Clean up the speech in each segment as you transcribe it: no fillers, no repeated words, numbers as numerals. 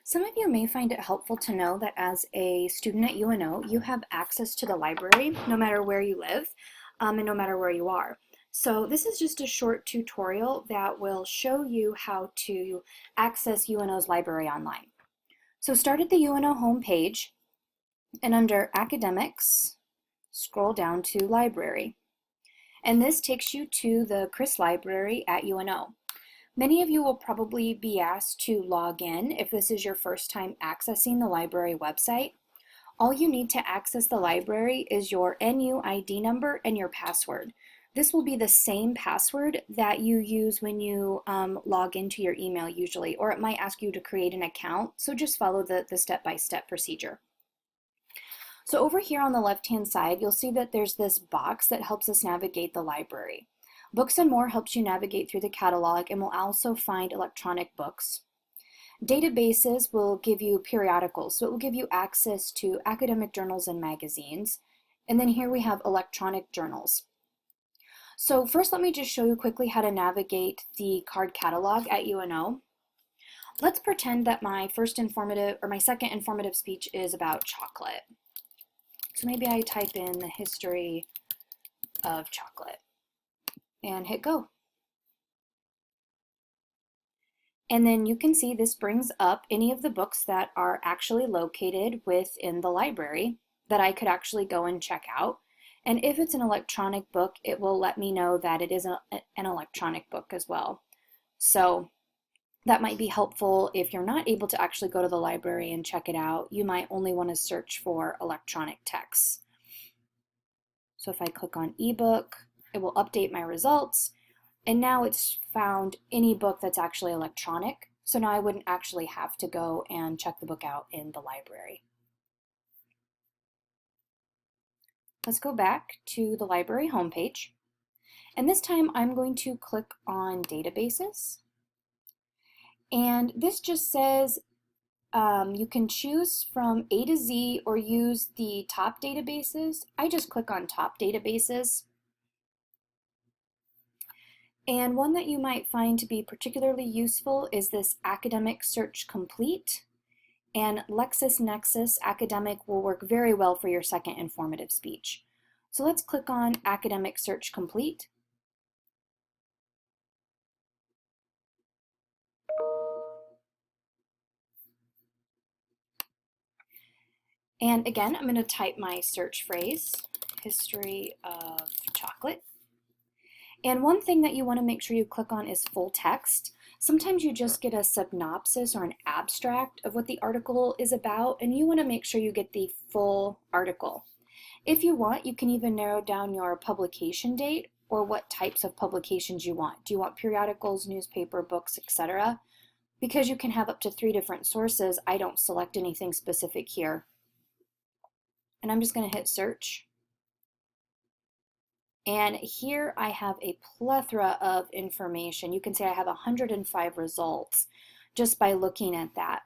Some of you may find it helpful to know that as a student at UNO, you have access to the library no matter where you live and no matter where you are. So this is just a short tutorial that will show you how to access UNO's library online. So start at the UNO homepage and under Academics, scroll down to Library. And this takes you to the Chris Library at UNO. Many of you will probably be asked to log in if this is your first time accessing the library website. All you need to access the library is your NU ID number and your password. This will be the same password that you use when you log into your email usually, or it might ask you to create an account, so just follow the step-by-step procedure. So over here on the left-hand side, you'll see that there's this box that helps us navigate the library. Books and More helps you navigate through the catalog and will also find electronic books. Databases will give you periodicals, so it will give you access to academic journals and magazines. And then here we have electronic journals. So first let me just show you quickly how to navigate the card catalog at UNO. Let's pretend that my second informative speech is about chocolate. So maybe I type in the history of chocolate and hit go. And then you can see this brings up any of the books that are actually located within the library that I could actually go and check out. And if it's an electronic book, it will let me know that it is an electronic book as well. So that might be helpful if you're not able to actually go to the library and check it out. You might only want to search for electronic texts. So if I click on ebook, it will update my results. And now it's found any book that's actually electronic. So now I wouldn't actually have to go and check the book out in the library. Let's go back to the library homepage. And this time I'm going to click on databases. And this just says you can choose from A to Z or use the top databases. I just click on top databases. And one that you might find to be particularly useful is this Academic Search Complete. And LexisNexis Academic will work very well for your second informative speech. So let's click on Academic Search Complete. And again, I'm going to type my search phrase, history of chocolate. And one thing that you want to make sure you click on is full text. Sometimes you just get a synopsis or an abstract of what the article is about, and you want to make sure you get the full article. If you want, you can even narrow down your publication date or what types of publications you want. Do you want periodicals, newspaper, books, etc.? Because you can have up to 3 different sources, I don't select anything specific here. And I'm just going to hit search. And here I have a plethora of information. You can say I have 105 results just by looking at that.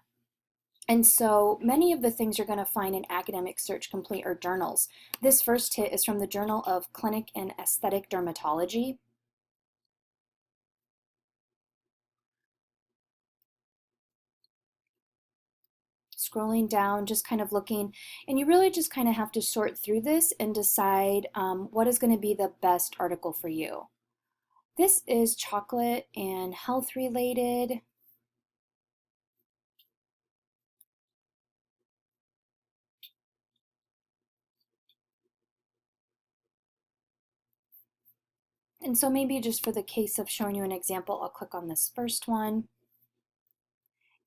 And so many of the things you're going to find in Academic Search Complete are journals. This first hit is from the Journal of Clinic and Aesthetic Dermatology. Scrolling down, just kind of looking, and you really just kind of have to sort through this and decide what is going to be the best article for you. This is chocolate and health related. And so maybe just for the case of showing you an example, I'll click on this first one.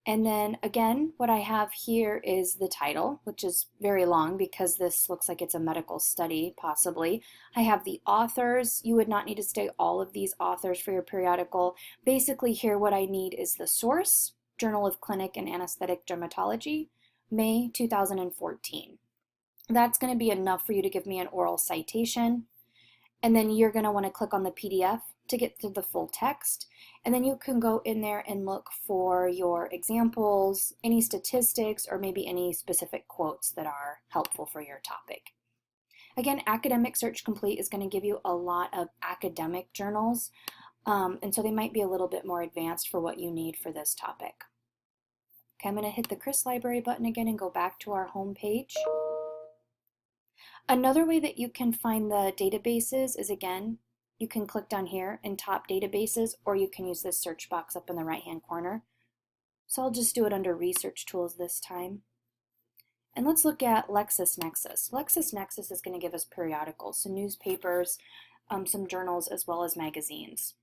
And then again, what I have here is the title, which is very long because this looks like it's a medical study, possibly. I have the authors. You would not need to state all of these authors for your periodical. Basically here what I need is the source, Journal of Clinic and Anesthetic Dermatology, May 2014. That's going to be enough for you to give me an oral citation. And then you're going to want to click on the PDF to get to the full text. And then you can go in there and look for your examples, any statistics, or maybe any specific quotes that are helpful for your topic. Again, Academic Search Complete is going to give you a lot of academic journals, and so they might be a little bit more advanced for what you need for this topic. Okay, I'm going to hit the Chris Library button again and go back to our home page. Another way that you can find the databases is, again, you can click down here in top databases, or you can use this search box up in the right hand corner. So I'll just do it under research tools this time. And let's look at LexisNexis. LexisNexis is going to give us periodicals, so newspapers, some journals, as well as magazines.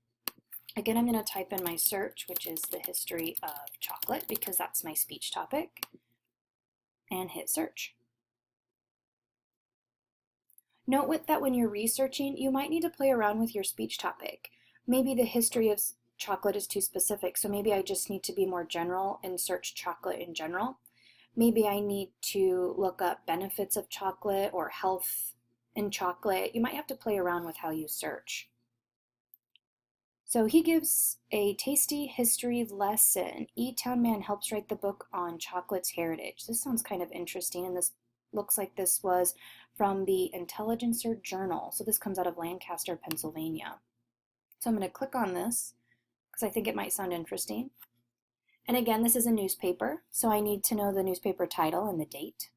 Again, I'm going to type in my search, which is the history of chocolate, because that's my speech topic, and hit search. Note that when you're researching, you might need to play around with your speech topic. Maybe the history of chocolate is too specific, so maybe I just need to be more general and search chocolate in general. Maybe I need to look up benefits of chocolate or health in chocolate. You might have to play around with how you search. So he gives a tasty history lesson. E. Town Man helps write the book on chocolate's heritage. This sounds kind of interesting, and this looks like this was from the Intelligencer Journal. So this comes out of Lancaster, Pennsylvania. So I'm going to click on this because I think it might sound interesting. And again, this is a newspaper, so I need to know the newspaper title and the date.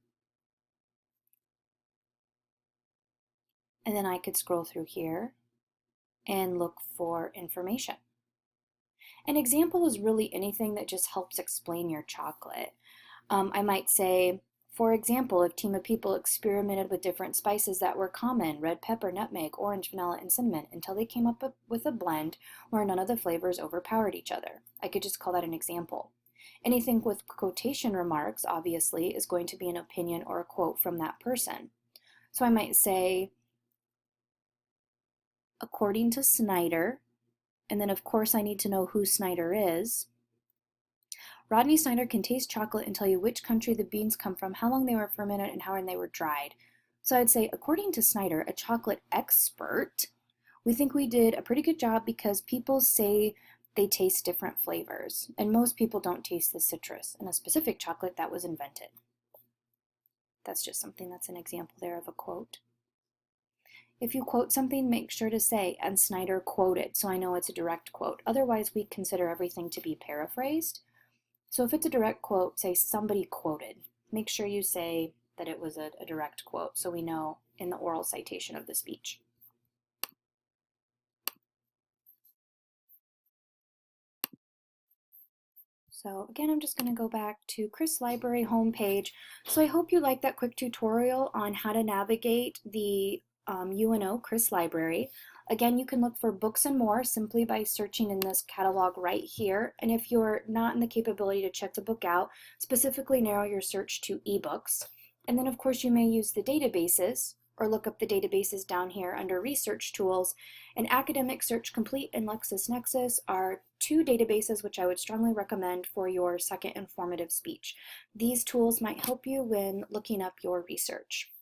And then I could scroll through here and look for information. An example is really anything that just helps explain your chocolate. I might say, for example, a team of people experimented with different spices that were common, red pepper, nutmeg, orange, vanilla, and cinnamon, until they came up with a blend where none of the flavors overpowered each other. I could just call that an example. Anything with quotation remarks, obviously, is going to be an opinion or a quote from that person. So I might say, according to Snyder, and then of course I need to know who Snyder is. Rodney Snyder can taste chocolate and tell you which country the beans come from, how long they were fermented, and how they were dried. So I'd say, according to Snyder, a chocolate expert, we think we did a pretty good job because people say they taste different flavors, and most people don't taste the citrus in a specific chocolate that was invented. That's just something that's an example there of a quote. If you quote something, make sure to say, and Snyder quoted, so I know it's a direct quote. Otherwise, we consider everything to be paraphrased. So if it's a direct quote, say somebody quoted. Make sure you say that it was a direct quote so we know in the oral citation of the speech. So again, I'm just going to go back to Chris Library homepage. So I hope you liked that quick tutorial on how to navigate the UNO Chris Library. Again, you can look for books and more simply by searching in this catalog right here. And if you're not in the capability to check the book out, specifically narrow your search to ebooks. And then of course you may use the databases or look up the databases down here under Research Tools. And Academic Search Complete and LexisNexis are two databases which I would strongly recommend for your second informative speech. These tools might help you when looking up your research.